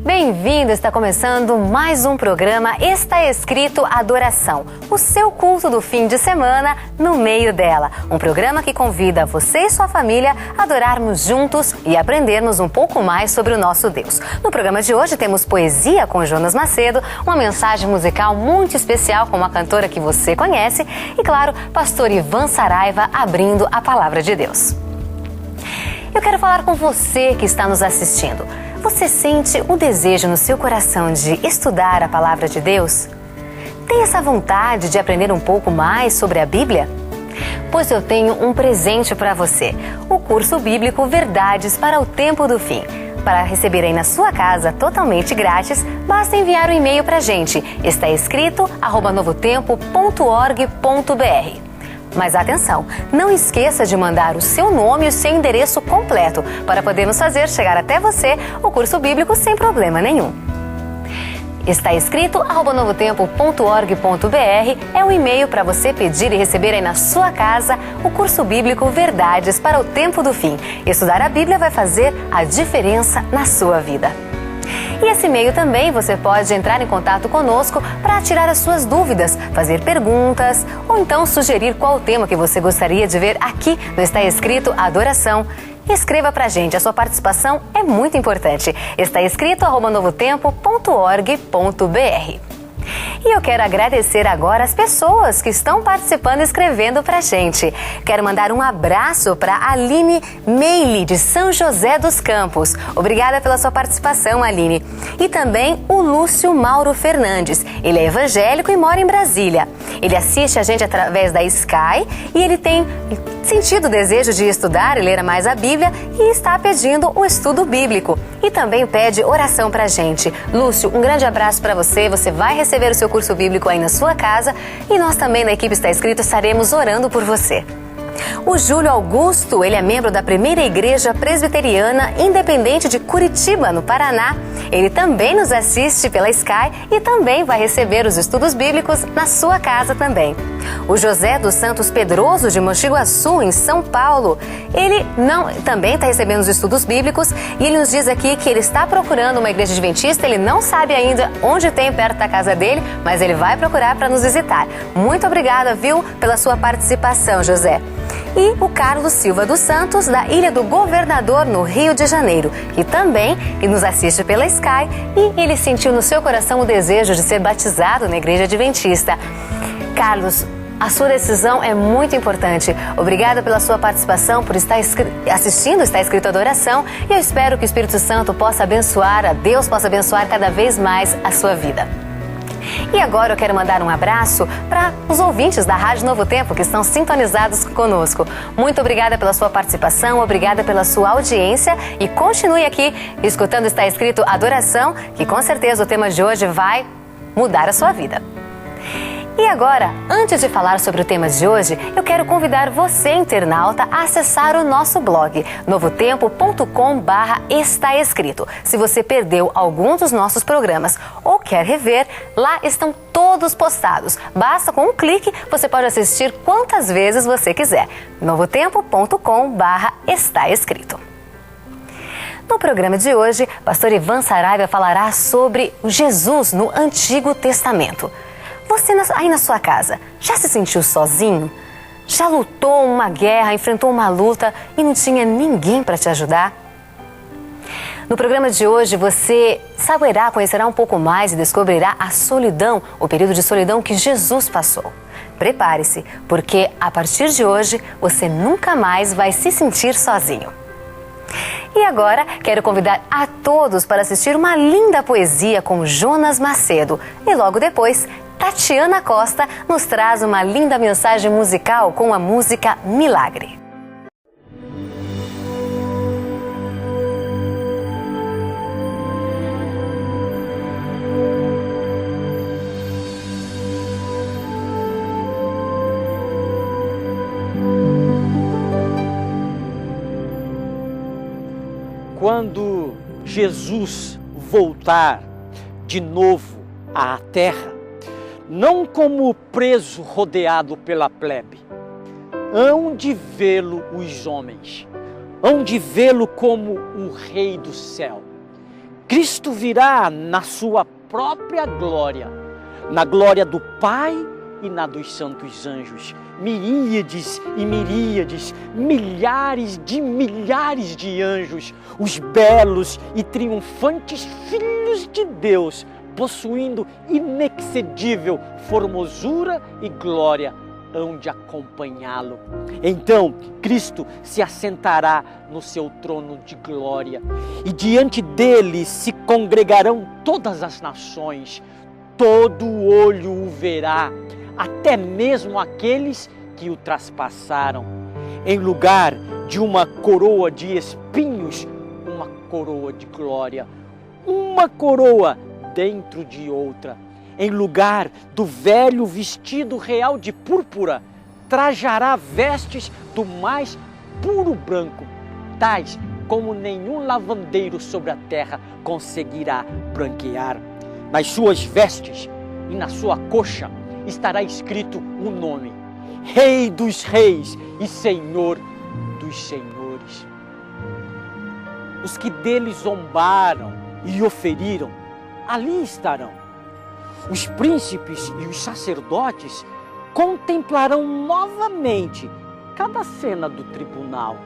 Bem-vindo! Está começando mais um programa Está Escrito Adoração, o seu culto do fim de semana no meio dela. Um programa que convida você e sua família a adorarmos juntos e aprendermos um pouco mais sobre o nosso Deus. No programa de hoje temos poesia com Jonas Macedo, uma mensagem musical muito especial com uma cantora que você conhece e, claro, pastor Ivan Saraiva abrindo a palavra de Deus. Eu quero falar com você que está nos assistindo. Você sente o desejo no seu coração de estudar a palavra de Deus? Tem essa vontade de aprender um pouco mais sobre a Bíblia? Pois eu tenho um presente para você, o curso bíblico Verdades para o Tempo do Fim. Para receber aí na sua casa totalmente grátis, basta enviar um e-mail para a gente, estaescrito@novotempo.org.br. Mas atenção, não esqueça de mandar o seu nome e o seu endereço completo para podermos fazer chegar até você o curso bíblico sem problema nenhum. estaescrito@novotempo.org.br é um e-mail para você pedir e receber aí na sua casa o curso bíblico Verdades para o Tempo do Fim. Estudar a Bíblia vai fazer a diferença na sua vida. E esse e-mail também você pode entrar em contato conosco para tirar as suas dúvidas, fazer perguntas ou então sugerir qual o tema que você gostaria de ver aqui no Está Escrito Adoração. Escreva pra gente, a sua participação é muito importante. estaescrito@novotempo.org.br. E eu quero agradecer agora as pessoas que estão participando e escrevendo pra gente. Quero mandar um abraço para Aline Meili, de São José dos Campos. Obrigada pela sua participação, Aline. E também o Lúcio Mauro Fernandes. Ele é evangélico e mora em Brasília. Ele assiste a gente através da Sky e ele tem sentido o desejo de estudar e ler mais a Bíblia e está pedindo o estudo bíblico. E também pede oração pra gente. Lúcio, um grande abraço para você. Você vai receber o seu curso bíblico aí na sua casa e nós também na equipe Está Escrito estaremos orando por você. O Júlio Augusto, ele é membro da Primeira Igreja Presbiteriana Independente de Curitiba, no Paraná. Ele também nos assiste pela Sky e também vai receber os estudos bíblicos na sua casa também. O José dos Santos Pedroso, de Mogi Guaçu, em São Paulo, ele também está recebendo os estudos bíblicos e ele nos diz aqui que ele está procurando uma igreja adventista, ele não sabe ainda onde tem perto da casa dele, mas ele vai procurar para nos visitar. Muito obrigada, viu, pela sua participação, José. E o Carlos Silva dos Santos, da Ilha do Governador, no Rio de Janeiro, que também nos assiste pela Sky e ele sentiu no seu coração o desejo de ser batizado na igreja adventista. Carlos, a sua decisão é muito importante. Obrigada pela sua participação, por estar assistindo Está Escrito Adoração e eu espero que o Espírito Santo possa abençoar, Deus possa abençoar cada vez mais a sua vida. E agora eu quero mandar um abraço para os ouvintes da Rádio Novo Tempo que estão sintonizados conosco. Muito obrigada pela sua participação, obrigada pela sua audiência e continue aqui escutando Está Escrito Adoração, que com certeza o tema de hoje vai mudar a sua vida. E agora, antes de falar sobre o tema de hoje, eu quero convidar você, internauta, a acessar o nosso blog, novotempo.com/estaescrito. Se você perdeu algum dos nossos programas ou quer rever, lá estão todos postados. Basta com um clique, você pode assistir quantas vezes você quiser. novotempo.com/estaescrito. No programa de hoje, pastor Ivan Saraiva falará sobre Jesus no Antigo Testamento. Você aí na sua casa, já se sentiu sozinho? Já lutou uma guerra, enfrentou uma luta e não tinha ninguém para te ajudar? No programa de hoje você saberá, conhecerá um pouco mais e descobrirá a solidão, o período de solidão que Jesus passou. Prepare-se, porque a partir de hoje você nunca mais vai se sentir sozinho. E agora quero convidar a todos para assistir uma linda poesia com Jonas Macedo e logo depois Tatiana Costa nos traz uma linda mensagem musical com a música Milagre. Quando Jesus voltar de novo à terra, não como preso rodeado pela plebe, hão de vê-lo os homens, hão de vê-lo como o Rei do céu, Cristo virá na sua própria glória, na glória do Pai e na dos santos anjos. Miríades e miríades, milhares de anjos, os belos e triunfantes filhos de Deus, possuindo inexcedível formosura e glória, hão de acompanhá-lo. Então Cristo se assentará no seu trono de glória e diante dele se congregarão todas as nações. Todo olho o verá, até mesmo aqueles que o traspassaram. Em lugar de uma coroa de espinhos, uma coroa de glória, uma coroa dentro de outra. Em lugar do velho vestido real de púrpura, trajará vestes do mais puro branco, tais como nenhum lavandeiro sobre a terra conseguirá branquear. Nas suas vestes e na sua coxa estará escrito o nome: Rei dos Reis e Senhor dos Senhores. Os que dele zombaram e o feriram, ali estarão. Os príncipes e os sacerdotes contemplarão novamente cada cena do tribunal.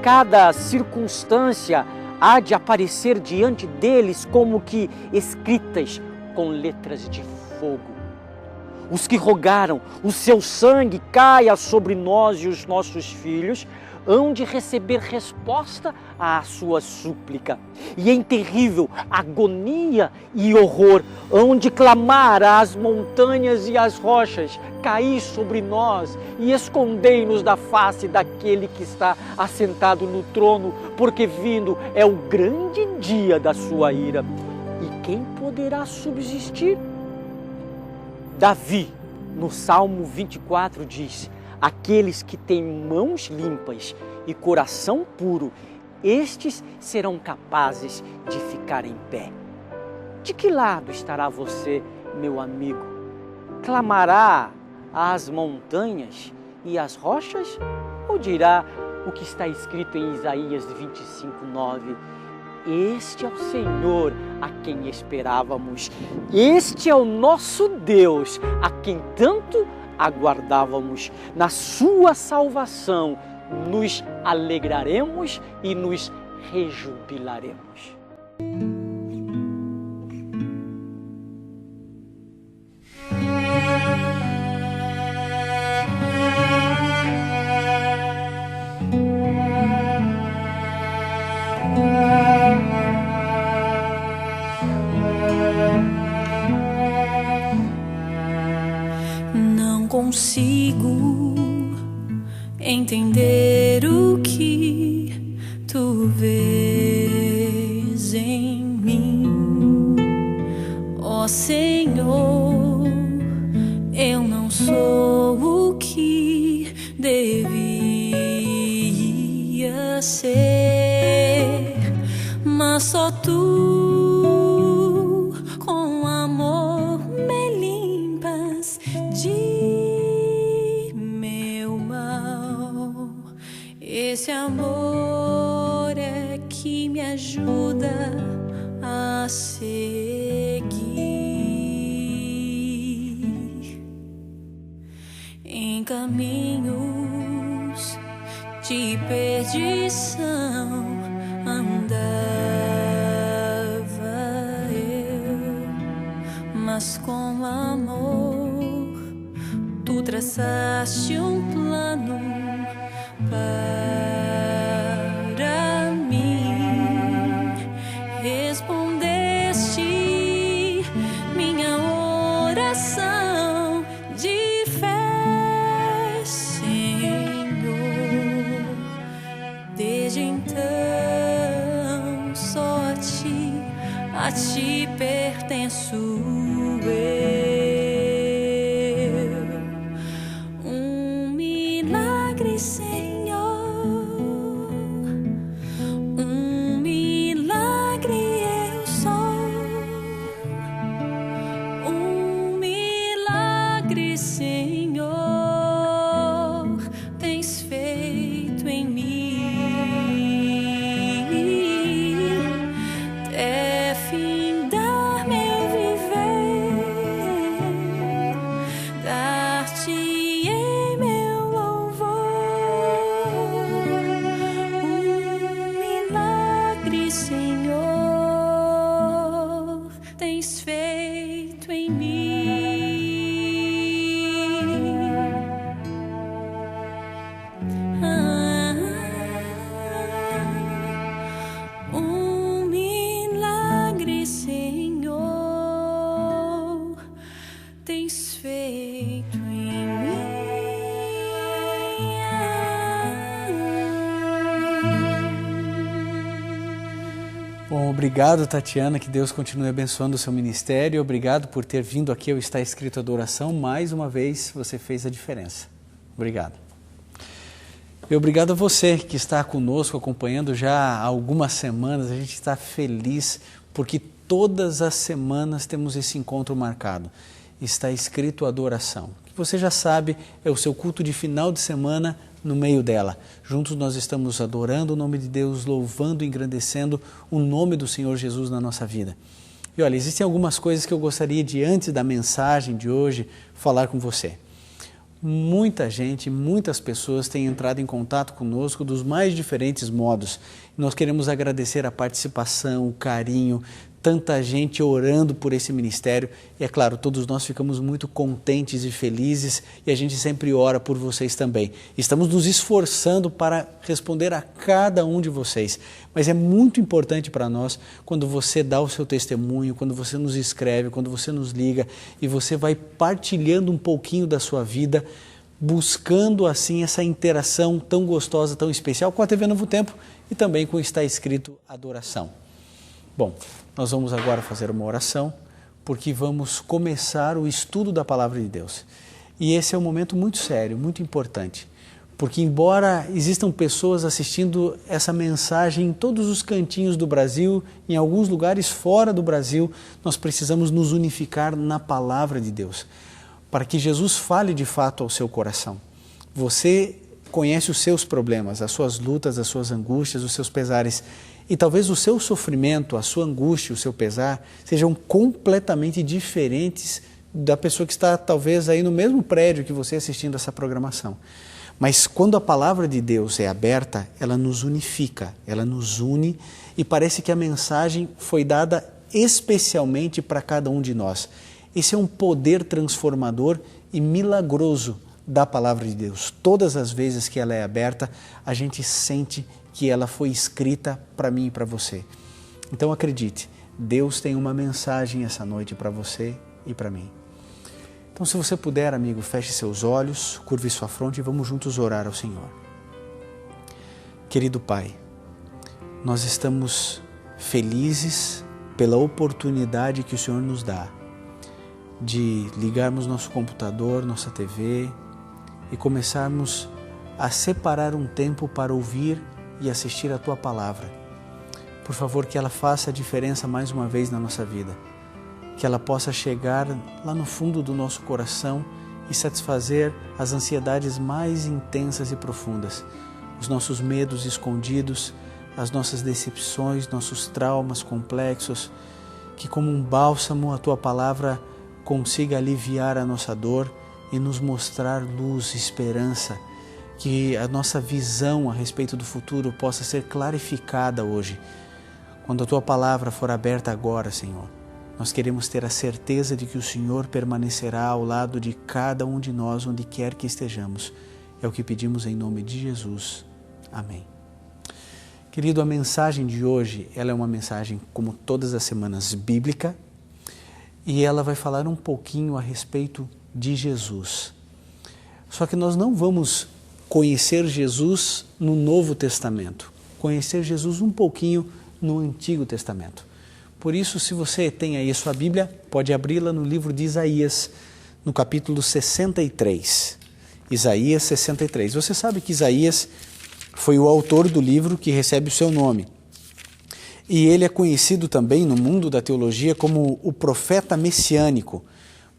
Cada circunstância há de aparecer diante deles como que escritas com letras de fogo. Os que rogaram o seu sangue caia sobre nós e os nossos filhos, hão de receber resposta à sua súplica. E em terrível agonia e horror, hão de clamar às montanhas e às rochas: caí sobre nós e escondei-nos da face daquele que está assentado no trono, porque vindo é o grande dia da sua ira. E quem poderá subsistir? Davi, no Salmo 24, diz: aqueles que têm mãos limpas e coração puro, estes serão capazes de ficar em pé. De que lado estará você, meu amigo? Clamará às montanhas e às rochas? Ou dirá o que está escrito em Isaías 25:9? Este é o Senhor a quem esperávamos. Este é o nosso Deus a quem tanto aguardávamos. Na sua salvação nos alegraremos e nos rejubilaremos. Consigo entender o que tu vês em mim, ó Senhor. Eu não sou o que devia ser, mas só tu com amor me limpas de esse amor é que me ajuda a seguir em caminhos de perdição. Andava eu, mas com amor tu traçaste um plano para mim. Respondeste minha oração de fé, Senhor. Desde então só a ti pertenço eu. Senhor, um milagre eu sou, um milagre, Senhor, tens feito em mim. É findar meu viver, dar-te-ei meu louvor, milagre, Senhor, tens feito em mim. Milagre, Senhor, tens feito em mim. Bom, obrigado, Tatiana, que Deus continue abençoando o seu ministério. Obrigado por ter vindo aqui ao Está Escrito Adoração. Mais uma vez, você fez a diferença. Obrigado. E obrigado a você que está conosco, acompanhando já há algumas semanas. A gente está feliz porque todas as semanas temos esse encontro marcado. Está Escrito Adoração. Que você já sabe, é o seu culto de final de semana no meio dela. Juntos nós estamos adorando o nome de Deus, louvando e engrandecendo o nome do Senhor Jesus na nossa vida. E olha, existem algumas coisas que eu gostaria de, antes da mensagem de hoje, falar com você. Muita gente, muitas pessoas têm entrado em contato conosco dos mais diferentes modos. Nós queremos agradecer a participação, o carinho, tanta gente orando por esse ministério. E é claro, todos nós ficamos muito contentes e felizes e a gente sempre ora por vocês também. Estamos nos esforçando para responder a cada um de vocês. Mas é muito importante para nós quando você dá o seu testemunho, quando você nos escreve, quando você nos liga e você vai partilhando um pouquinho da sua vida, buscando assim essa interação tão gostosa, tão especial com a TV Novo Tempo e também com o Está Escrito Adoração. Bom, nós vamos agora fazer uma oração, porque vamos começar o estudo da Palavra de Deus. E esse é um momento muito sério, muito importante, porque embora existam pessoas assistindo essa mensagem em todos os cantinhos do Brasil, em alguns lugares fora do Brasil, nós precisamos nos unificar na Palavra de Deus, para que Jesus fale de fato ao seu coração. Você conhece os seus problemas, as suas lutas, as suas angústias, os seus pesares. E talvez o seu sofrimento, a sua angústia, o seu pesar sejam completamente diferentes da pessoa que está talvez aí no mesmo prédio que você assistindo essa programação. Mas quando a palavra de Deus é aberta, ela nos unifica, ela nos une e parece que a mensagem foi dada especialmente para cada um de nós. Esse é um poder transformador e milagroso da palavra de Deus. Todas as vezes que ela é aberta, a gente sente que ela foi escrita para mim e para você. Então acredite, Deus tem uma mensagem essa noite para você e para mim. Então se você puder, amigo, feche seus olhos, curve sua fronte e vamos juntos orar ao Senhor. Querido Pai, nós estamos felizes pela oportunidade que o Senhor nos dá de ligarmos nosso computador, nossa TV e começarmos a separar um tempo para ouvir e assistir a Tua Palavra. Por favor, que ela faça a diferença mais uma vez na nossa vida. Que ela possa chegar lá no fundo do nosso coração e satisfazer as ansiedades mais intensas e profundas. Os nossos medos escondidos, as nossas decepções, nossos traumas complexos. Que como um bálsamo a Tua Palavra consiga aliviar a nossa dor e nos mostrar luz, esperança. Que a nossa visão a respeito do futuro possa ser clarificada hoje. Quando a Tua Palavra for aberta agora, Senhor, nós queremos ter a certeza de que o Senhor permanecerá ao lado de cada um de nós, onde quer que estejamos. É o que pedimos em nome de Jesus. Amém. Querido, a mensagem de hoje, ela é uma mensagem, como todas as semanas, bíblica, e ela vai falar um pouquinho a respeito de Jesus. Só que nós não vamos conhecer Jesus no Novo Testamento, conhecer Jesus um pouquinho no Antigo Testamento. Por isso, se você tem aí a sua Bíblia, pode abri-la no livro de Isaías, no capítulo 63. Isaías 63. Você sabe que Isaías foi o autor do livro que recebe o seu nome. E ele é conhecido também no mundo da teologia como o profeta messiânico,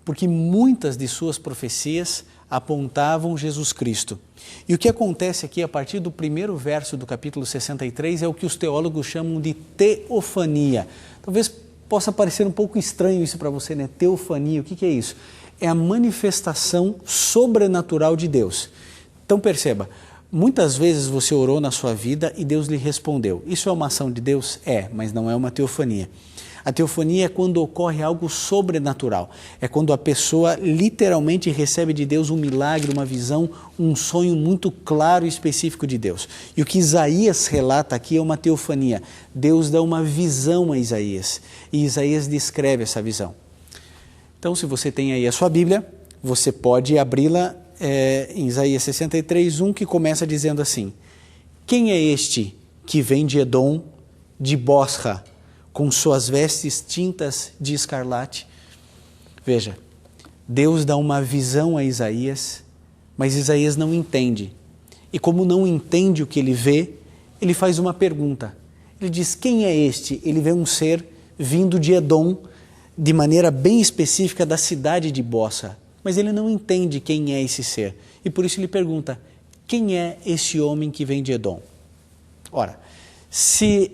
porque muitas de suas profecias apontavam Jesus Cristo. E o que acontece aqui a partir do primeiro verso do capítulo 63 é o que os teólogos chamam de teofania. Talvez possa parecer um pouco estranho isso para você, né? Teofania, o que é isso? É a manifestação sobrenatural de Deus. Então perceba, muitas vezes você orou na sua vida e Deus lhe respondeu. Isso é uma ação de Deus? É, mas não é uma teofania. A teofania é quando ocorre algo sobrenatural. É quando a pessoa literalmente recebe de Deus um milagre, uma visão, um sonho muito claro e específico de Deus. E o que Isaías relata aqui é uma teofania. Deus dá uma visão a Isaías e Isaías descreve essa visão. Então, se você tem aí a sua Bíblia, você pode abri-la em Isaías 63:1, que começa dizendo assim: quem é este que vem de Edom, de Bosra, com suas vestes tintas de escarlate? Veja, Deus dá uma visão a Isaías, mas Isaías não entende. E como não entende o que ele vê, ele faz uma pergunta. Ele diz: quem é este? Ele vê um ser vindo de Edom, de maneira bem específica da cidade de Bosra. Mas ele não entende quem é esse ser. E por isso ele pergunta: quem é esse homem que vem de Edom? Ora, se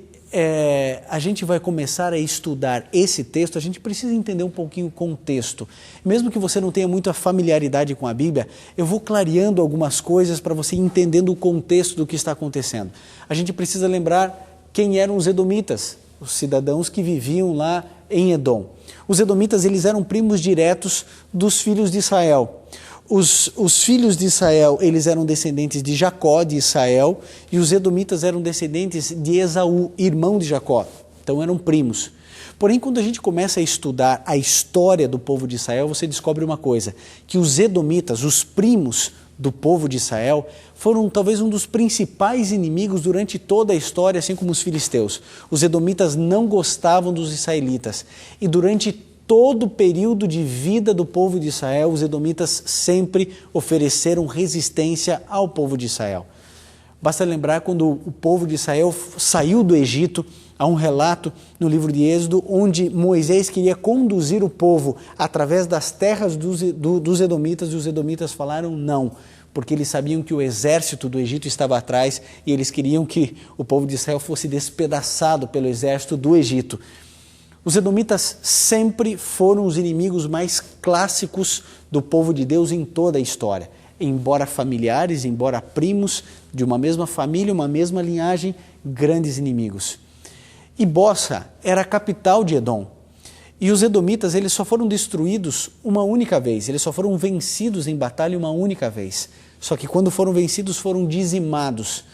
a gente vai começar a estudar esse texto, a gente precisa entender um pouquinho o contexto. Mesmo que você não tenha muita familiaridade com a Bíblia, eu vou clareando algumas coisas para você ir entendendo o contexto do que está acontecendo. A gente precisa lembrar quem eram os edomitas, os cidadãos que viviam lá em Edom. Os edomitas, eles eram primos diretos dos filhos de Israel. Os filhos de Israel, eles eram descendentes de Jacó, de Israel, e os edomitas eram descendentes de Esaú, irmão de Jacó. Então eram primos. Porém, quando a gente começa a estudar a história do povo de Israel, você descobre uma coisa, que os edomitas, os primos do povo de Israel, foram talvez um dos principais inimigos durante toda a história, assim como os filisteus. Os edomitas não gostavam dos israelitas, e durante todo o período de vida do povo de Israel, os edomitas sempre ofereceram resistência ao povo de Israel. Basta lembrar quando o povo de Israel saiu do Egito, há um relato no livro de Êxodo, onde Moisés queria conduzir o povo através das terras dos edomitas, e os edomitas falaram não, porque eles sabiam que o exército do Egito estava atrás e eles queriam que o povo de Israel fosse despedaçado pelo exército do Egito. Os edomitas sempre foram os inimigos mais clássicos do povo de Deus em toda a história. Embora familiares, embora primos de uma mesma família, uma mesma linhagem, grandes inimigos. E Bosra era a capital de Edom. E os edomitas, eles só foram destruídos uma única vez, eles só foram vencidos em batalha uma única vez. Só que quando foram vencidos, foram dizimados.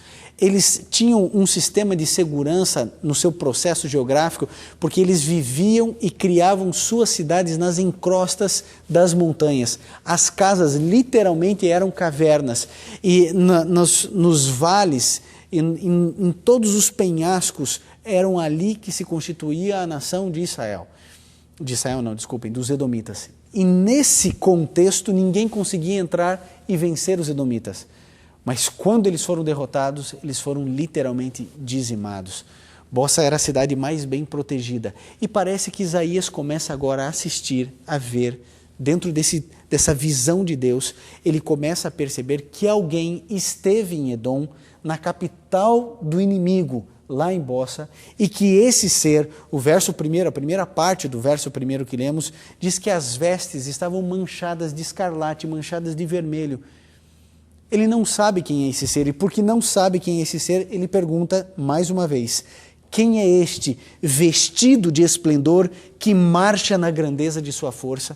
Eles tinham um sistema de segurança no seu processo geográfico, porque eles viviam e criavam suas cidades nas encrostas das montanhas. As casas literalmente eram cavernas, e nos vales, em todos os penhascos, eram ali que se constituía a nação de Israel. Dos edomitas. E nesse contexto, ninguém conseguia entrar e vencer os edomitas. Mas quando eles foram derrotados, eles foram literalmente dizimados. Bosra era a cidade mais bem protegida. E parece que Isaías começa agora a assistir, a ver, dentro dessa visão de Deus, ele começa a perceber que alguém esteve em Edom, na capital do inimigo, lá em Bosra, e que esse ser, a primeira parte do verso 1 que lemos, diz que as vestes estavam manchadas de escarlate, manchadas de vermelho. Ele não sabe quem é esse ser, e porque não sabe quem é esse ser, ele pergunta mais uma vez: quem é este vestido de esplendor que marcha na grandeza de sua força?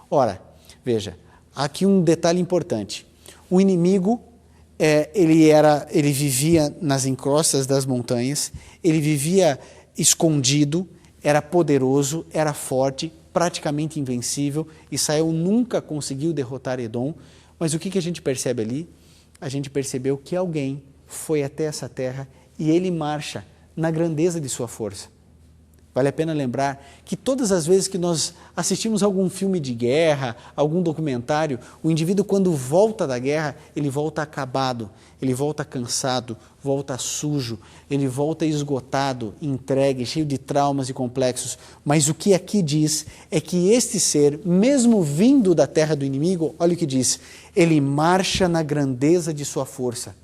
Ora, veja, aqui um detalhe importante. O inimigo, ele vivia nas encrostas das montanhas, ele vivia escondido, era poderoso, era forte, praticamente invencível. Israel nunca conseguiu derrotar Edom. Mas o que a gente percebe ali? A gente percebeu que alguém foi até essa terra e ele marcha na grandeza de sua força. Vale a pena lembrar que todas as vezes que nós assistimos algum filme de guerra, algum documentário, o indivíduo, quando volta da guerra, ele volta acabado, ele volta cansado, volta sujo, ele volta esgotado, entregue, cheio de traumas e complexos. Mas o que aqui diz é que este ser, mesmo vindo da terra do inimigo, olha o que diz: ele marcha na grandeza de sua força.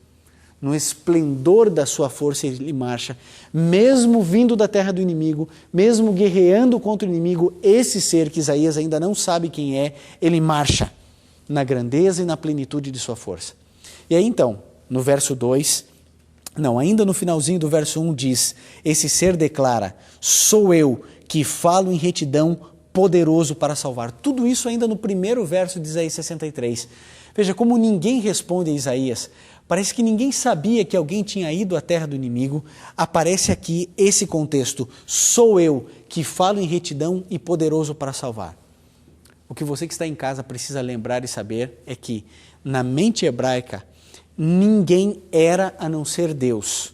no esplendor da sua força ele marcha, mesmo vindo da terra do inimigo, mesmo guerreando contra o inimigo, esse ser que Isaías ainda não sabe quem é, ele marcha na grandeza e na plenitude de sua força. E aí então, no verso 2, ainda no finalzinho do verso 1 diz, esse ser declara, sou eu que falo em retidão, poderoso para salvar. Tudo isso ainda no primeiro verso de Isaías 63. Veja, como ninguém responde a Isaías, parece que ninguém sabia que alguém tinha ido à terra do inimigo, aparece aqui esse contexto, sou eu que falo em retidão e poderoso para salvar. O que você que está em casa precisa lembrar e saber é que, na mente hebraica, ninguém era a não ser Deus.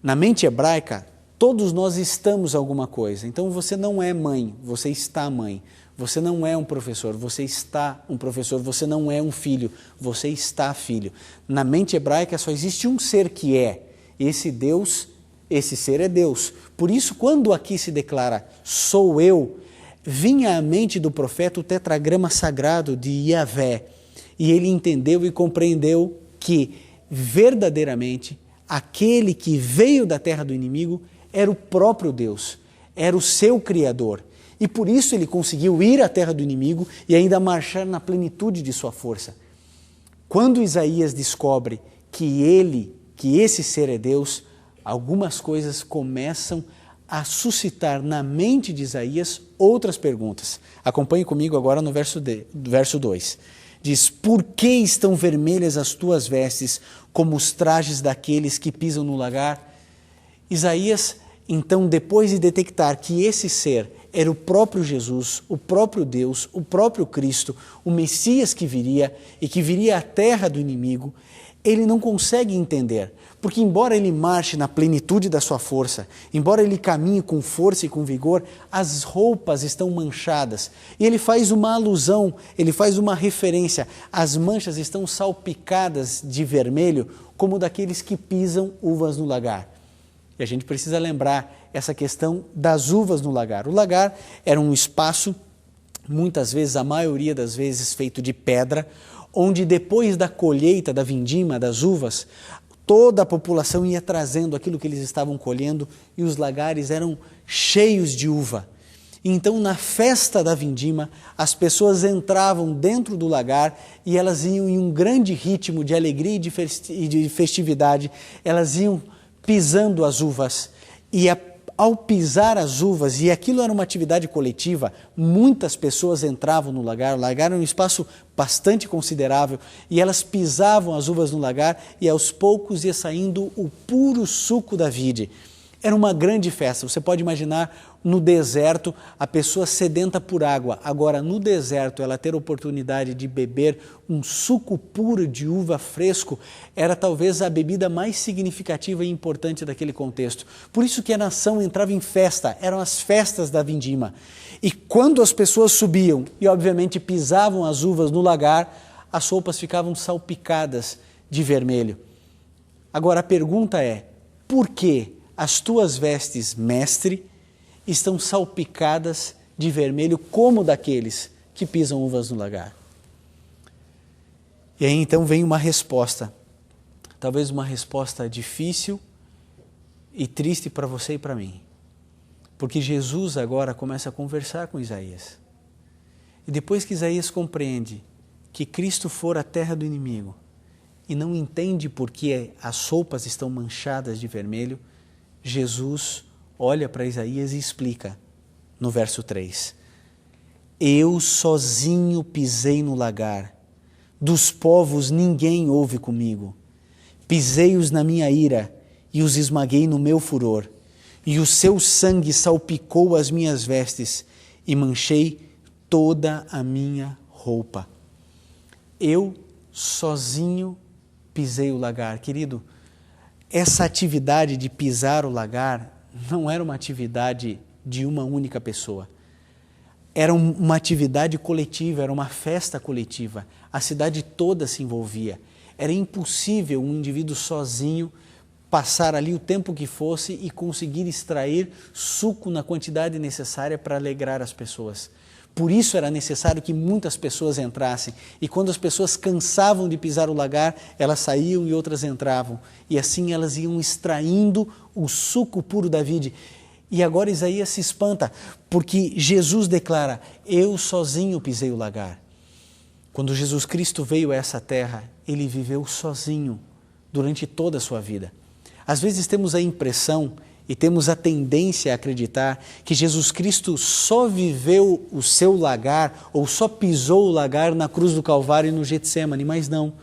Na mente hebraica, todos nós estamos alguma coisa. Então você não é mãe, você está mãe. Você não é um professor, você está um professor. Você não é um filho, você está filho. Na mente hebraica só existe um ser que é. Esse Deus, esse ser é Deus. Por isso, quando aqui se declara, sou eu, vinha à mente do profeta o tetragrama sagrado de Yahvé. E ele entendeu e compreendeu que, verdadeiramente, aquele que veio da terra do inimigo era o próprio Deus, era o seu Criador. E por isso ele conseguiu ir à terra do inimigo e ainda marchar na plenitude de sua força. Quando Isaías descobre que esse ser é Deus, algumas coisas começam a suscitar na mente de Isaías outras perguntas. Acompanhe comigo agora no verso 2. Diz, por que estão vermelhas as tuas vestes, como os trajes daqueles que pisam no lagar? Isaías, então, depois de detectar que esse ser era o próprio Jesus, o próprio Deus, o próprio Cristo, o Messias que viria e que viria à terra do inimigo, ele não consegue entender, porque embora ele marche na plenitude da sua força, embora ele caminhe com força e com vigor, as roupas estão manchadas. E ele faz uma alusão, ele faz uma referência, as manchas estão salpicadas de vermelho, como daqueles que pisam uvas no lagar. E a gente precisa lembrar essa questão das uvas no lagar. O lagar era um espaço, muitas vezes, a maioria das vezes, feito de pedra, onde depois da colheita, da vindima, das uvas, toda a população ia trazendo aquilo que eles estavam colhendo e os lagares eram cheios de uva. Então, na festa da vindima, as pessoas entravam dentro do lagar e elas iam em um grande ritmo de alegria e de festividade, elas iam pisando as uvas e ao pisar as uvas, e aquilo era uma atividade coletiva, muitas pessoas entravam no lagar, o lagar era um espaço bastante considerável, e elas pisavam as uvas no lagar e aos poucos ia saindo o puro suco da vide. Era uma grande festa, você pode imaginar no deserto a pessoa sedenta por água, agora no deserto ela ter a oportunidade de beber um suco puro de uva fresco, era talvez a bebida mais significativa e importante daquele contexto. Por isso que a nação entrava em festa, eram as festas da vindima. E quando as pessoas subiam e obviamente pisavam as uvas no lagar, as roupas ficavam salpicadas de vermelho. Agora a pergunta é, por que as tuas vestes, mestre, estão salpicadas de vermelho como daqueles que pisam uvas no lagar? E aí então vem uma resposta, talvez uma resposta difícil e triste para você e para mim. Porque Jesus agora começa a conversar com Isaías. E depois que Isaías compreende que Cristo for a terra do inimigo e não entende por que as roupas estão manchadas de vermelho, Jesus olha para Isaías e explica no verso 3. Eu sozinho pisei no lagar, dos povos ninguém houve comigo. Pisei-os na minha ira e os esmaguei no meu furor, e o seu sangue salpicou as minhas vestes e manchei toda a minha roupa. Eu sozinho pisei o lagar. Querido, essa atividade de pisar o lagar não era uma atividade de uma única pessoa. Era uma atividade coletiva, era uma festa coletiva. A cidade toda se envolvia. Era impossível um indivíduo sozinho passar ali o tempo que fosse e conseguir extrair suco na quantidade necessária para alegrar as pessoas. Por isso era necessário que muitas pessoas entrassem. E quando as pessoas cansavam de pisar o lagar, elas saíam e outras entravam. E assim elas iam extraindo o suco puro da vide. E agora Isaías se espanta, porque Jesus declara: eu sozinho pisei o lagar. Quando Jesus Cristo veio a essa terra, ele viveu sozinho durante toda a sua vida. Às vezes temos a impressão e temos a tendência a acreditar que Jesus Cristo só viveu o seu lagar ou só pisou o lagar na cruz do Calvário e no Getsêmani, mas não.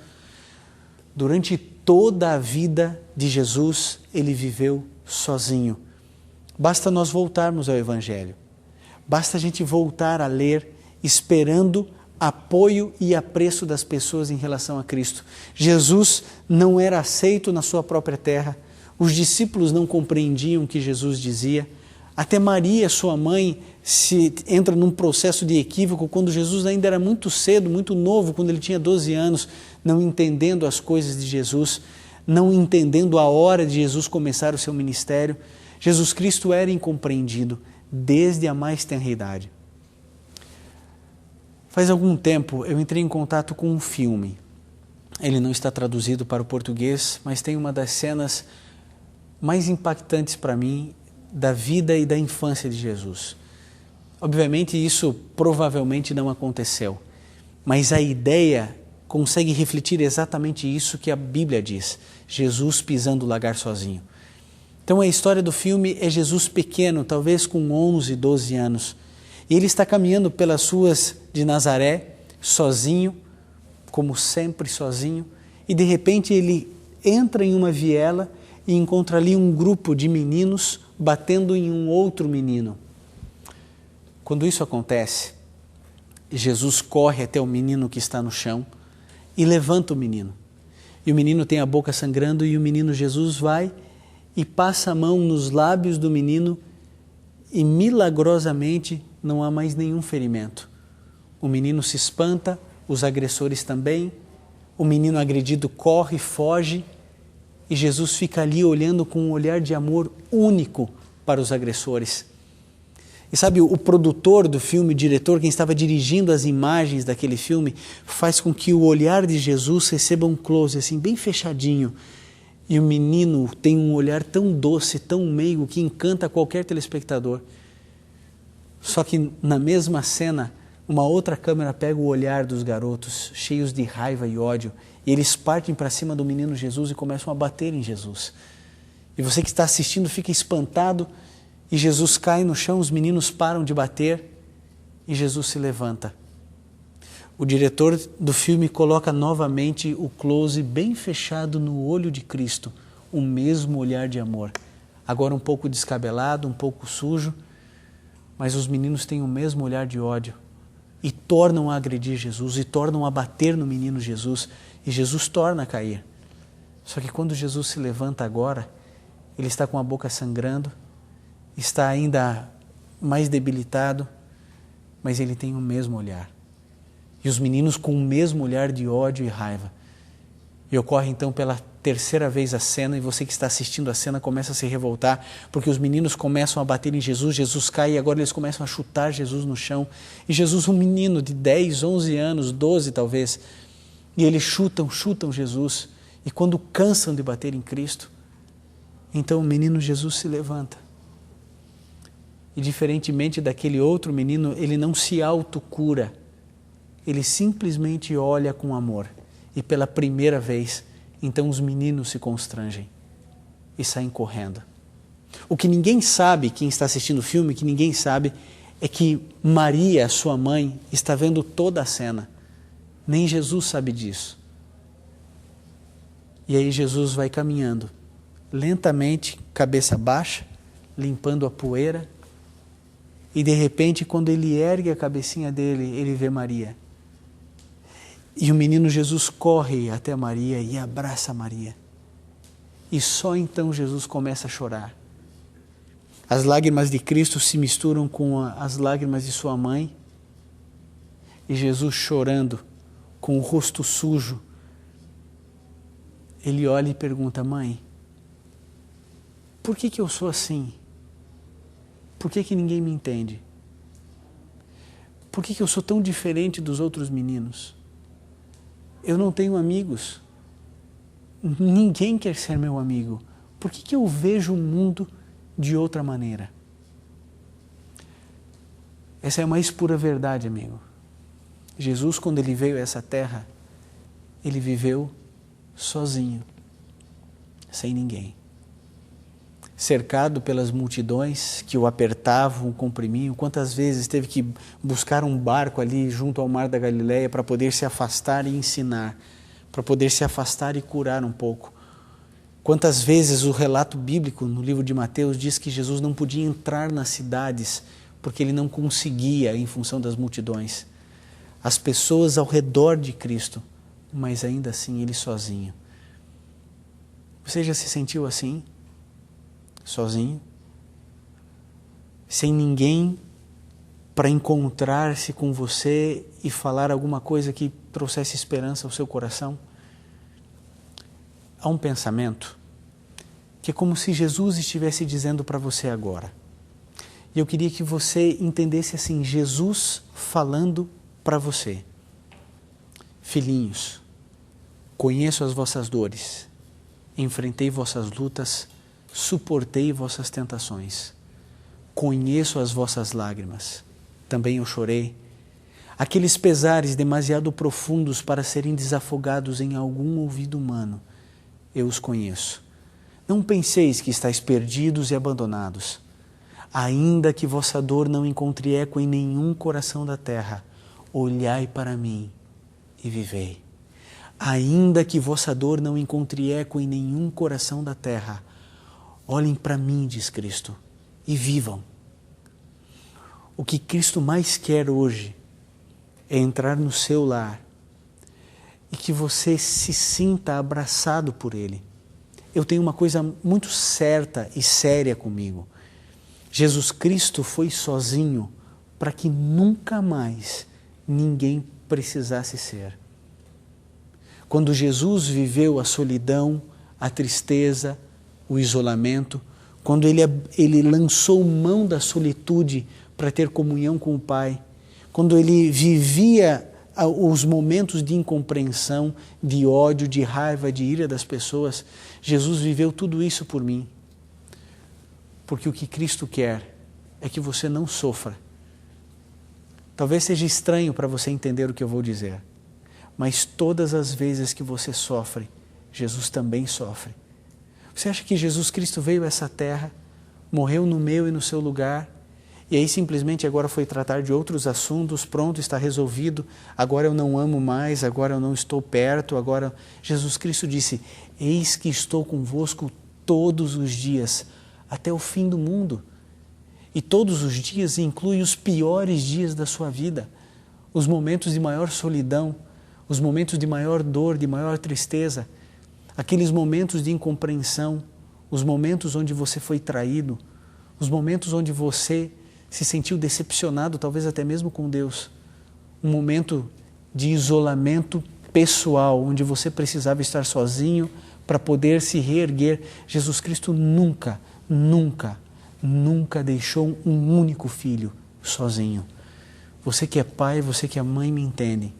Durante toda a vida de Jesus, ele viveu sozinho. Basta nós voltarmos ao Evangelho. Basta a gente voltar a ler, esperando apoio e apreço das pessoas em relação a Cristo. Jesus não era aceito na sua própria terra. Os discípulos não compreendiam o que Jesus dizia. Até Maria, sua mãe, se entra num processo de equívoco quando Jesus ainda era muito cedo, muito novo, quando ele tinha 12 anos, não entendendo as coisas de Jesus, não entendendo a hora de Jesus começar o seu ministério. Jesus Cristo era incompreendido desde a mais tenra idade. Faz algum tempo eu entrei em contato com um filme. Ele não está traduzido para o português, mas tem uma das cenas mais impactantes para mim da vida e da infância de Jesus. Obviamente isso provavelmente não aconteceu, mas a ideia consegue refletir exatamente isso que a Bíblia diz: Jesus pisando o lagar sozinho. Então a história do filme é Jesus pequeno, talvez com 11, 12 anos, e ele está caminhando pelas ruas de Nazaré, sozinho, como sempre sozinho, e de repente ele entra em uma viela e encontra ali um grupo de meninos batendo em um outro menino. Quando isso acontece, Jesus corre até o menino que está no chão e levanta o menino. E o menino tem a boca sangrando e o menino Jesus vai e passa a mão nos lábios do menino e milagrosamente não há mais nenhum ferimento. O menino se espanta, os agressores também, o menino agredido corre, foge, e Jesus fica ali olhando com um olhar de amor único para os agressores. E sabe, o produtor do filme, o diretor, quem estava dirigindo as imagens daquele filme, faz com que o olhar de Jesus receba um close, assim, bem fechadinho. E o menino tem um olhar tão doce, tão meigo, que encanta qualquer telespectador. Só que na mesma cena, uma outra câmera pega o olhar dos garotos, cheios de raiva e ódio, e eles partem para cima do menino Jesus e começam a bater em Jesus. E você que está assistindo fica espantado, e Jesus cai no chão, os meninos param de bater, e Jesus se levanta. O diretor do filme coloca novamente o close bem fechado no olho de Cristo, o mesmo olhar de amor. Agora um pouco descabelado, um pouco sujo, mas os meninos têm o mesmo olhar de ódio e tornam a agredir Jesus, e tornam a bater no menino Jesus, e Jesus torna a cair. Só que quando Jesus se levanta agora, ele está com a boca sangrando, está ainda mais debilitado, mas ele tem o mesmo olhar. E os meninos com o mesmo olhar de ódio e raiva. E ocorre então pela terceira vez a cena, e você que está assistindo a cena começa a se revoltar, porque os meninos começam a bater em Jesus, Jesus cai e agora eles começam a chutar Jesus no chão. E Jesus, um menino de 10, 11 anos, 12 talvez, e eles chutam Jesus. E quando cansam de bater em Cristo, então o menino Jesus se levanta. E diferentemente daquele outro menino, ele não se autocura, ele simplesmente olha com amor. E pela primeira vez, então os meninos se constrangem e saem correndo. O que ninguém sabe, quem está assistindo o filme, que ninguém sabe, é que Maria, sua mãe, está vendo toda a cena. Nem Jesus sabe disso. E aí Jesus vai caminhando, lentamente, cabeça baixa, limpando a poeira, e de repente, quando ele ergue a cabecinha dele, ele vê Maria. E o menino Jesus corre até Maria e abraça Maria. E só então Jesus começa a chorar. As lágrimas de Cristo se misturam com as lágrimas de sua mãe. E Jesus chorando, com o rosto sujo, ele olha e pergunta: mãe, por que eu sou assim? Por que ninguém me entende? Por que eu sou tão diferente dos outros meninos? Eu não tenho amigos. Ninguém quer ser meu amigo. Por que eu vejo o mundo de outra maneira? Essa é a mais pura verdade, amigo. Jesus, quando ele veio a essa terra, ele viveu sozinho, sem ninguém. Cercado pelas multidões que o apertavam, o comprimiam. Quantas vezes teve que buscar um barco ali junto ao mar da Galileia para poder se afastar e ensinar, para poder se afastar e curar um pouco. Quantas vezes o relato bíblico no livro de Mateus diz que Jesus não podia entrar nas cidades porque ele não conseguia em função das multidões. As pessoas ao redor de Cristo, mas ainda assim ele sozinho. Você já se sentiu assim? Sozinho? Sem ninguém para encontrar-se com você e falar alguma coisa que trouxesse esperança ao seu coração? Há um pensamento que é como se Jesus estivesse dizendo para você agora. E eu queria que você entendesse assim, Jesus falando para você. Filhinhos, conheço as vossas dores, enfrentei vossas lutas, suportei vossas tentações. Conheço as vossas lágrimas, também eu chorei. Aqueles pesares demasiado profundos para serem desafogados em algum ouvido humano, eu os conheço. Não penseis que estáis perdidos e abandonados. Ainda que vossa dor não encontre eco em nenhum coração da terra, olhai para mim e vivei. Ainda que vossa dor não encontre eco em nenhum coração da terra, olhem para mim, diz Cristo, e vivam. O que Cristo mais quer hoje é entrar no seu lar e que você se sinta abraçado por Ele. Eu tenho uma coisa muito certa e séria comigo. Jesus Cristo foi sozinho para que nunca mais ninguém precisasse ser. Quando Jesus viveu a solidão, a tristeza, o isolamento, quando ele lançou mão da solitude para ter comunhão com o Pai, quando ele vivia os momentos de incompreensão, de ódio, de raiva, de ira das pessoas, Jesus viveu tudo isso por mim. Porque o que Cristo quer é que você não sofra. Talvez seja estranho para você entender o que eu vou dizer, mas todas as vezes que você sofre, Jesus também sofre. Você acha que Jesus Cristo veio a essa terra, morreu no meu e no seu lugar, e aí simplesmente agora foi tratar de outros assuntos, pronto, está resolvido, agora eu não amo mais, agora eu não estou perto, agora... Jesus Cristo disse, eis que estou convosco todos os dias, até o fim do mundo. E todos os dias inclui os piores dias da sua vida, os momentos de maior solidão, os momentos de maior dor, de maior tristeza, aqueles momentos de incompreensão, os momentos onde você foi traído, os momentos onde você se sentiu decepcionado, talvez até mesmo com Deus. Um momento de isolamento pessoal, onde você precisava estar sozinho para poder se reerguer. Jesus Cristo nunca deixou um único filho sozinho. Você que é pai, você que é mãe, me entende.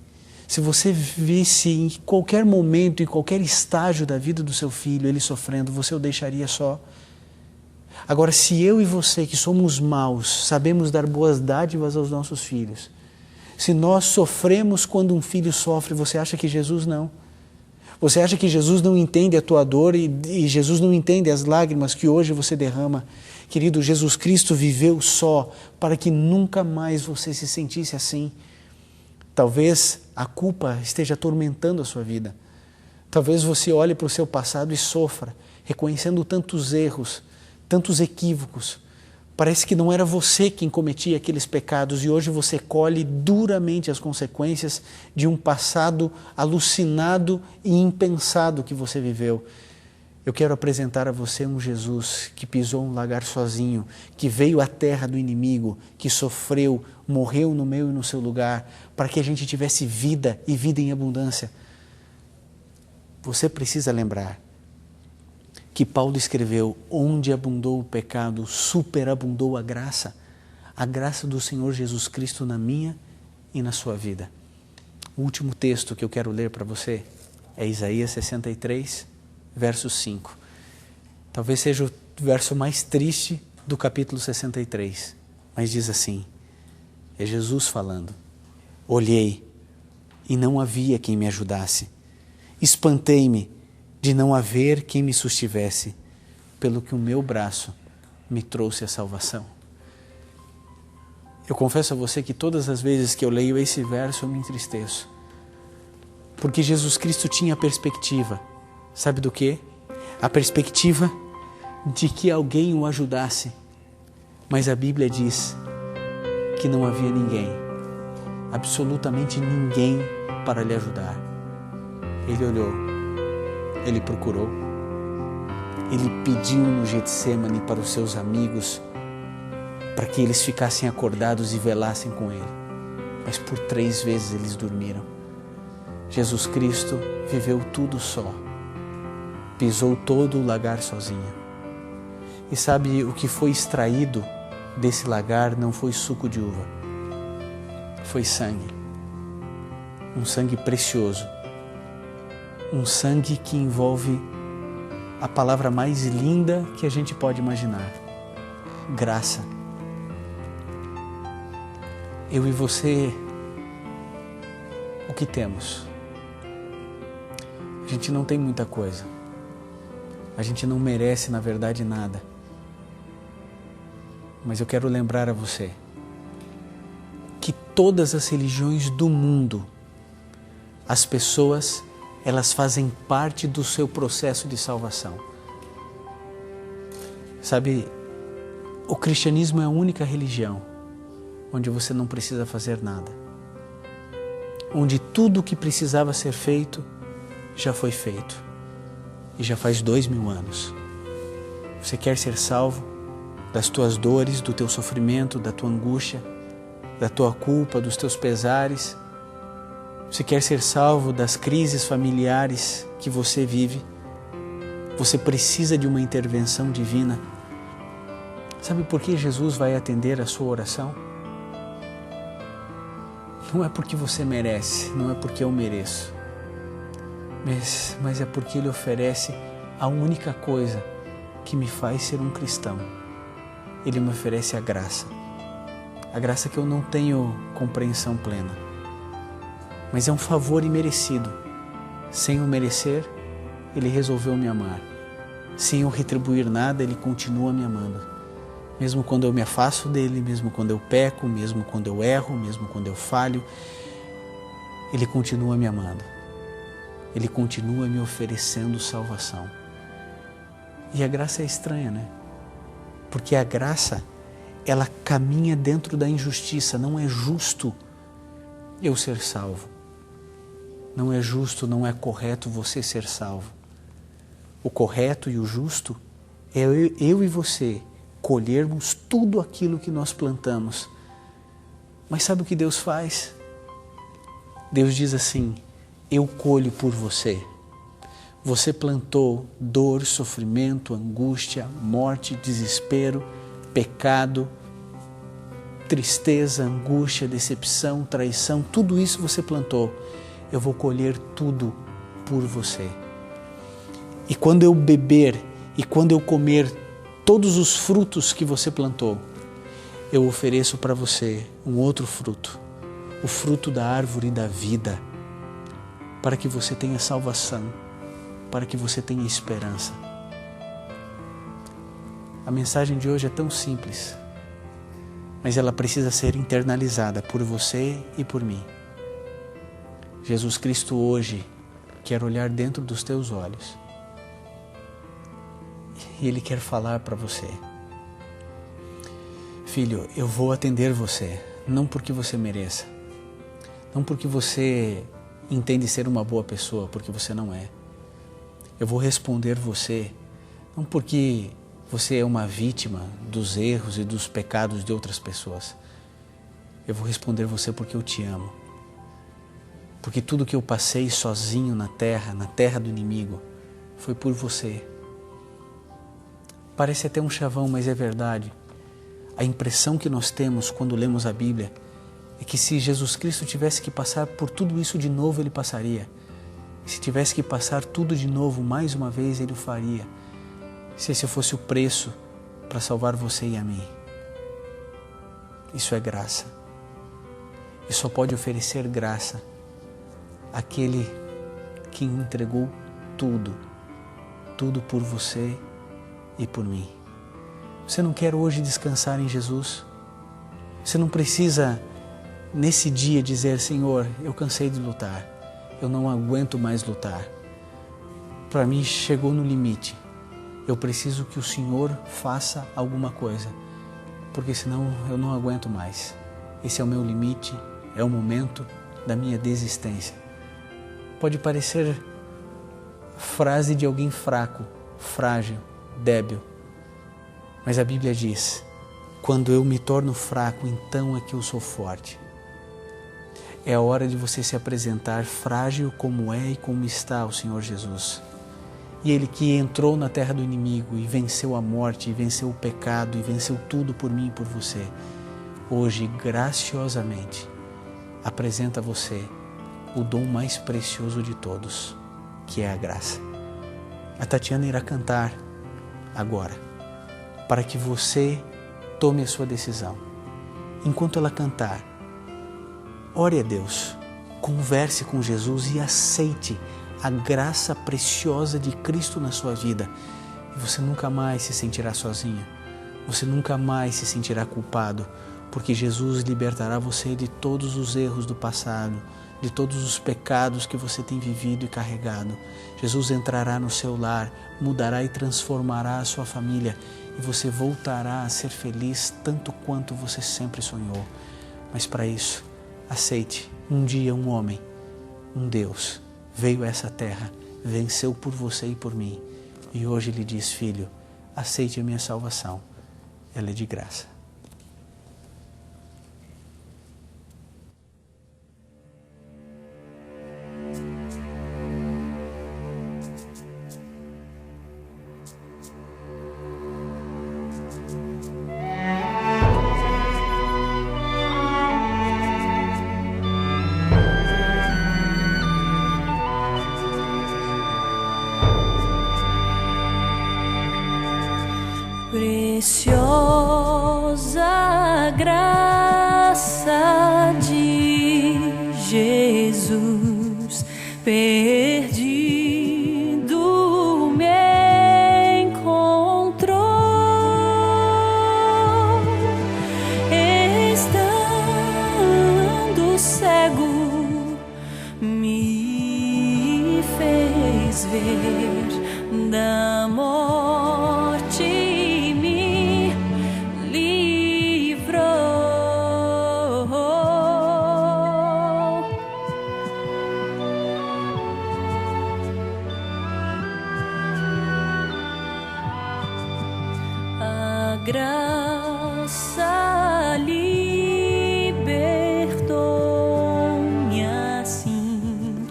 Se você visse em qualquer momento, em qualquer estágio da vida do seu filho, ele sofrendo, você o deixaria só? Agora, se eu e você, que somos maus, sabemos dar boas dádivas aos nossos filhos, se nós sofremos quando um filho sofre, você acha que Jesus não? Você acha que Jesus não entende a tua dor e Jesus não entende as lágrimas que hoje você derrama? Querido, Jesus Cristo viveu só para que nunca mais você se sentisse assim. Talvez a culpa esteja atormentando a sua vida. Talvez você olhe para o seu passado e sofra, reconhecendo tantos erros, tantos equívocos. Parece que não era você quem cometia aqueles pecados e hoje você colhe duramente as consequências de um passado alucinado e impensado que você viveu. Eu quero apresentar a você um Jesus que pisou um lagar sozinho, que veio à terra do inimigo, que sofreu, morreu no meu e no seu lugar, para que a gente tivesse vida e vida em abundância. Você precisa lembrar que Paulo escreveu, onde abundou o pecado, superabundou a graça do Senhor Jesus Cristo na minha e na sua vida. O último texto que eu quero ler para você é Isaías 63, verso 5. Talvez seja o verso mais triste do capítulo 63, mas diz assim, é Jesus falando: olhei e não havia quem me ajudasse, espantei-me de não haver quem me sustivesse, pelo que o meu braço me trouxe a salvação. Eu confesso a você que todas as vezes que eu leio esse verso eu me entristeço, porque Jesus Cristo tinha a perspectiva, sabe do quê? A perspectiva de que alguém o ajudasse, mas a Bíblia diz que não havia ninguém, absolutamente ninguém para lhe ajudar. Ele olhou, ele procurou, ele pediu no Getsêmani para os seus amigos, para que eles ficassem acordados e velassem com ele, mas por 3 vezes eles dormiram. Jesus Cristo viveu tudo só, pisou todo o lagar sozinho. E sabe, o que foi extraído desse lagar não foi suco de uva, foi sangue. Um sangue precioso, um sangue que envolve a palavra mais linda que a gente pode imaginar: graça. Eu e você, o que temos? A gente não tem muita coisa. A gente não merece, na verdade, nada. Mas eu quero lembrar a você que todas as religiões do mundo, as pessoas, elas fazem parte do seu processo de salvação. Sabe, o cristianismo é a única religião onde você não precisa fazer nada. Onde tudo o que precisava ser feito já foi feito. E já faz 2000 anos. Você quer ser salvo das tuas dores, do teu sofrimento, da tua angústia, da tua culpa, dos teus pesares? Você quer ser salvo das crises familiares que você vive? Você precisa de uma intervenção divina. Sabe por que Jesus vai atender a sua oração? Não é porque você merece, não é porque eu mereço, mas é porque Ele oferece a única coisa que me faz ser um cristão. Ele me oferece a graça que eu não tenho compreensão plena, mas é um favor imerecido. Sem o merecer, Ele resolveu me amar. Sem eu retribuir nada, Ele continua me amando. Mesmo quando eu me afasto dEle, mesmo quando eu peco, mesmo quando eu erro, mesmo quando eu falho, Ele continua me amando. Ele continua me oferecendo salvação. E a graça é estranha, né? Porque a graça, ela caminha dentro da injustiça. Não é justo eu ser salvo. Não é justo, não é correto você ser salvo. O correto e o justo é eu e você colhermos tudo aquilo que nós plantamos. Mas sabe o que Deus faz? Deus diz assim: eu colho por você. Você plantou dor, sofrimento, angústia, morte, desespero, pecado, tristeza, angústia, decepção, traição. Tudo isso você plantou. Eu vou colher tudo por você. E quando eu beber e quando eu comer todos os frutos que você plantou, eu ofereço para você um outro fruto, o fruto da árvore da vida, para que você tenha salvação, para que você tenha esperança. A mensagem de hoje é tão simples, mas ela precisa ser internalizada por você e por mim. Jesus Cristo hoje quer olhar dentro dos teus olhos e Ele quer falar para você: filho, eu vou atender você, não porque você mereça, não porque você entende ser uma boa pessoa, porque você não é. Eu vou responder você, não porque você é uma vítima dos erros e dos pecados de outras pessoas. Eu vou responder você porque eu te amo. Porque tudo que eu passei sozinho na terra do inimigo, foi por você. Parece até um chavão, mas é verdade. A impressão que nós temos quando lemos a Bíblia é que se Jesus Cristo tivesse que passar por tudo isso de novo, Ele passaria. Se tivesse que passar tudo de novo, mais uma vez, Ele o faria. Se esse fosse o preço para salvar você e a mim. Isso é graça. E só pode oferecer graça aquele que entregou tudo, tudo por você e por mim. Você não quer hoje descansar em Jesus? Você não precisa, nesse dia, dizer: Senhor, eu cansei de lutar, eu não aguento mais lutar. Para mim chegou no limite. Eu preciso que o Senhor faça alguma coisa, porque senão eu não aguento mais. Esse é o meu limite, é o momento da minha desistência. Pode parecer frase de alguém fraco, frágil, débil, mas a Bíblia diz: quando eu me torno fraco, então é que eu sou forte. É a hora de você se apresentar frágil como é e como está o Senhor Jesus. E Ele que entrou na terra do inimigo e venceu a morte, e venceu o pecado, e venceu tudo por mim e por você, hoje, graciosamente, apresenta a você o dom mais precioso de todos, que é a graça. A Tatiana irá cantar agora, para que você tome a sua decisão. Enquanto ela cantar, ore a Deus, converse com Jesus e aceite a graça preciosa de Cristo na sua vida. E você nunca mais se sentirá sozinho, você nunca mais se sentirá culpado, porque Jesus libertará você de todos os erros do passado, de todos os pecados que você tem vivido e carregado. Jesus entrará no seu lar, mudará e transformará a sua família, e você voltará a ser feliz tanto quanto você sempre sonhou. Mas para isso, aceite: um dia um homem, um Deus, veio a essa terra, venceu por você e por mim, e hoje lhe diz: filho, aceite a minha salvação, ela é de graça. Preciosa graça de Jesus, perdido me encontrou, estando cego me fez ver da morte. Graça libertou-me assim,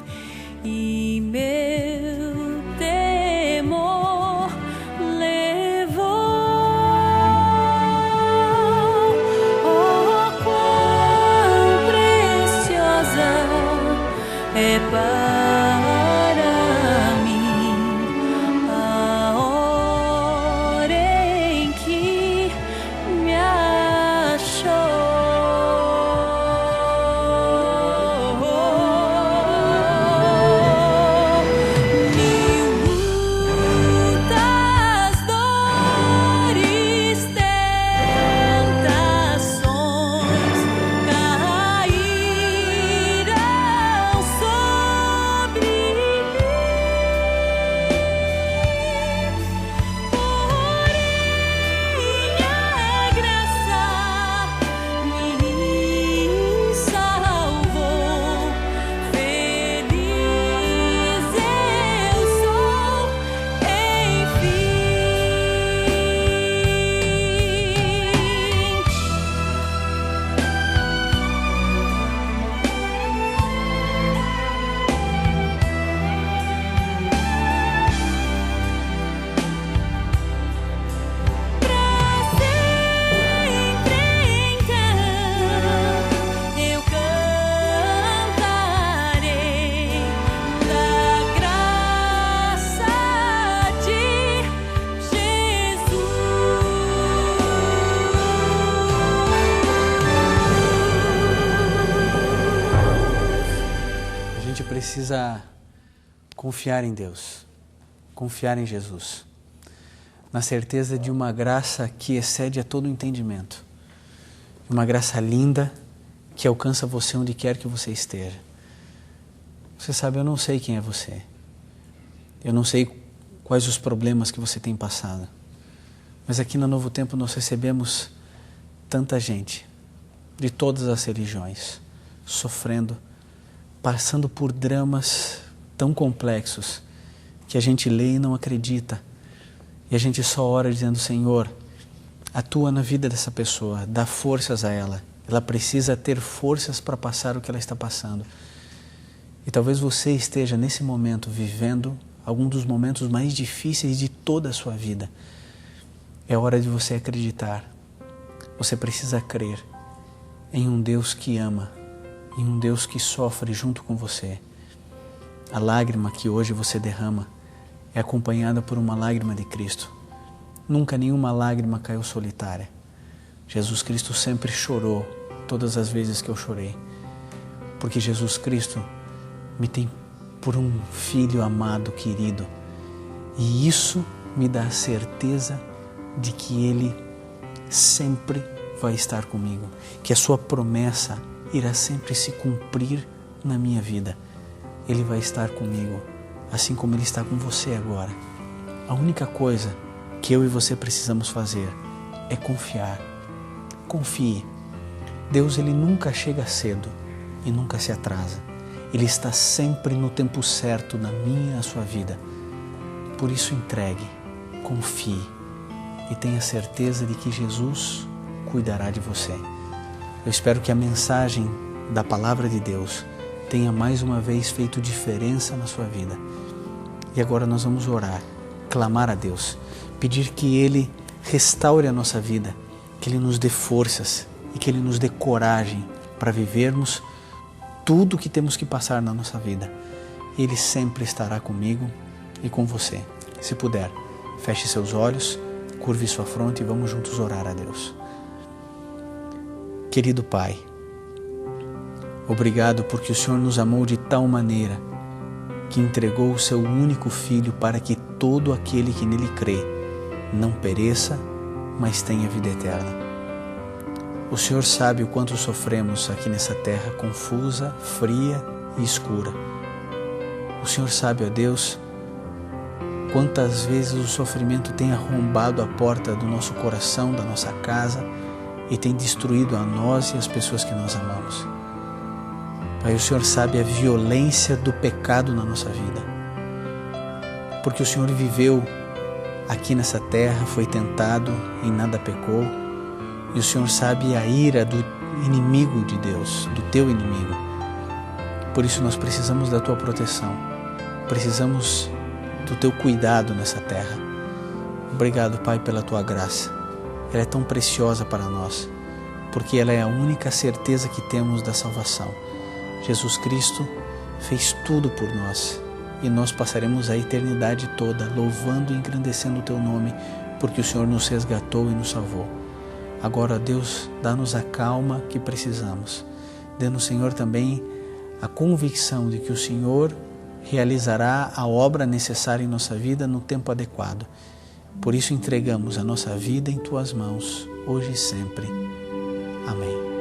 e meu temor levou. Oh, quão preciosa é para mim a hora em que me precisa confiar em Deus, confiar em Jesus, na certeza de uma graça que excede a todo entendimento, uma graça linda que alcança você onde quer que você esteja. Você sabe, eu não sei quem é você, eu não sei quais os problemas que você tem passado, mas aqui no Novo Tempo nós recebemos tanta gente, de todas as religiões, sofrendo, passando por dramas tão complexos que a gente lê e não acredita. E a gente só ora dizendo: Senhor, atua na vida dessa pessoa, dá forças a ela. Ela precisa ter forças para passar o que ela está passando. E talvez você esteja nesse momento vivendo algum dos momentos mais difíceis de toda a sua vida. É hora de você acreditar. Você precisa crer em um Deus que ama, em um Deus que sofre junto com você. A lágrima que hoje você derrama é acompanhada por uma lágrima de Cristo. Nunca nenhuma lágrima caiu solitária. Jesus Cristo sempre chorou todas as vezes que eu chorei, porque Jesus Cristo me tem por um filho amado, querido, e isso me dá a certeza de que Ele sempre vai estar comigo, que a sua promessa irá sempre se cumprir na minha vida. Ele vai estar comigo, assim como Ele está com você agora. A única coisa que eu e você precisamos fazer é confiar. Confie. Deus, Ele nunca chega cedo e nunca se atrasa. Ele está sempre no tempo certo na minha e na sua vida. Por isso entregue, confie e tenha certeza de que Jesus cuidará de você. Eu espero que a mensagem da Palavra de Deus tenha mais uma vez feito diferença na sua vida. E agora nós vamos orar, clamar a Deus, pedir que Ele restaure a nossa vida, que Ele nos dê forças e que Ele nos dê coragem para vivermos tudo o que temos que passar na nossa vida. Ele sempre estará comigo e com você. Se puder, feche seus olhos, curve sua fronte e vamos juntos orar a Deus. Querido Pai, obrigado porque o Senhor nos amou de tal maneira que entregou o seu único Filho para que todo aquele que nele crê não pereça, mas tenha vida eterna. O Senhor sabe o quanto sofremos aqui nessa terra confusa, fria e escura. O Senhor sabe, ó Deus, quantas vezes o sofrimento tem arrombado a porta do nosso coração, da nossa casa, e tem destruído a nós e as pessoas que nós amamos. Pai, o Senhor sabe a violência do pecado na nossa vida, porque o Senhor viveu aqui nessa terra, foi tentado e nada pecou, e o Senhor sabe a ira do inimigo de Deus, do teu inimigo. Por isso nós precisamos da tua proteção, precisamos do teu cuidado nessa terra. Obrigado, Pai, pela tua graça. Ela é tão preciosa para nós, porque ela é a única certeza que temos da salvação. Jesus Cristo fez tudo por nós e nós passaremos a eternidade toda louvando e engrandecendo o teu nome, porque o Senhor nos resgatou e nos salvou. Agora, Deus, dá-nos a calma que precisamos. Dê-nos, Senhor, também a convicção de que o Senhor realizará a obra necessária em nossa vida no tempo adequado. Por isso entregamos a nossa vida em tuas mãos, hoje e sempre. Amém.